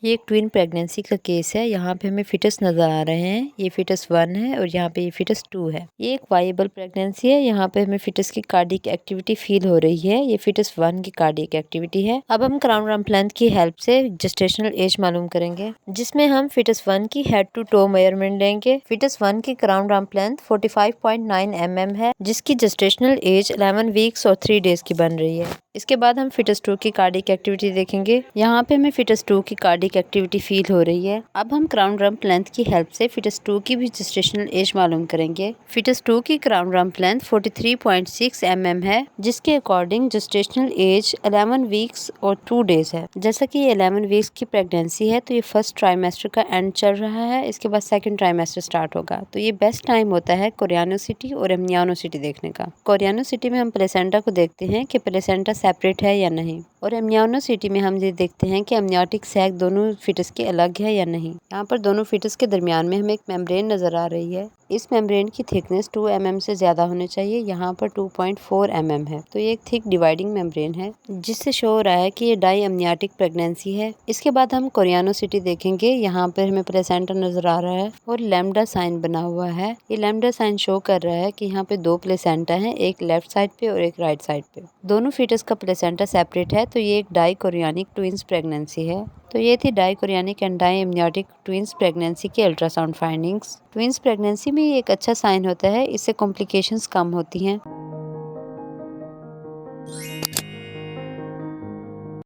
ये एक twin pregnancy का केस है। यहाँ पे हमें फिटस नज़र आ रहे हैं। ये फिटस 1 है और यहाँ पे ये फिटस 2 है। ये एक वाइबल प्रेगनेंसी है। यहाँ पे हमें फिटस की कार्डियक एक्टिविटी फील हो रही है। ये फिटस 1 की कार्डियक एक्टिविटी है। अब हम क्राउन रम्प लेंथ की हेल्प से जेस्टेशनल एज मालूम करेंगे, जिसमें हम फिटस 1 की हेड टू टो मेजरमेंट लेंगे। फिटस 1 की क्राउन रम्प लेंथ 45.9 mm है, जिसकी जेस्टेशनल एज 11 वीक्स और 3 डेज की बन रही है। इसके बाद हम फिटस 2 की कार्डियक एक्टिविटी देखेंगे। यहाँ पे हमें फिटस 2 की कार्डियक एक्टिविटी फील हो रही है। अब हम क्राउन रम्प लेंथ की हेल्प से फिटस 2 की भी जेस्टेशनल एज मालूम करेंगे। फिटस 2 की क्राउन रम्प लेंथ 43.6 mm है, जिसके अकॉर्डिंग जेस्टेशनल एज 11 वीक्स और 2 डेज है। जैसा कि ये 11 वीक्स की प्रेगनेंसी है, तो ये फर्स्ट ट्राइमेस्टर का एंड चल रहा है। इसके बाद सेकंड ट्राइमेस्टर स्टार्ट होगा। तो ये बेस्ट टाइम होता है कोरियानोसिटी और एमनियोसिटी देखने का। कोरियानोसिटी में हम प्लेसेंटा को देखते हैं कि प्लेसेंटा सेपरेट है या नहीं, और एमनियोसिटी में हम ये देखते हैं कि एमनियोटिक सैक दोनों फिटस के अलग है या नहीं। यहाँ पर दोनों फिटस के दरमियान में हमें एक मेम्ब्रेन नजर आ रही है। इस मेम्ब्रेन की थिकनेस 2 mm से ज्यादा होनी चाहिए। यहाँ पर 2.4 mm है। तो ये एक थिक डिवाइडिंग मेम्ब्रेन है, जिससे शो हो रहा है कि ये डाई एमनियोटिक प्रेगनेंसी है। इसके बाद हम कोरियानोसिटी देखेंगे। यहाँ पर हमें प्लेसेंटा नजर आ रहा है और लैम्डा साइन बना हुआ है। ये लैम्डा साइन शो कर रहा है कि यहाँ पे 2 प्लेसेंटा है, एक लेफ्ट साइड पे और एक राइट साइड पे। दोनों फीटस का प्लेसेंटा सेपरेट है। तो ये एक डाई कोरियानिक ट्विंस प्रेगनेंसी है। तो ये थी dichorionic and diamniotic twins pregnancy के अल्ट्रासाउंड फाइंडिंग्स। ट्विंस प्रेगनेंसी में ये एक अच्छा साइन होता है। इससे कॉम्प्लिकेशंस कम होती हैं।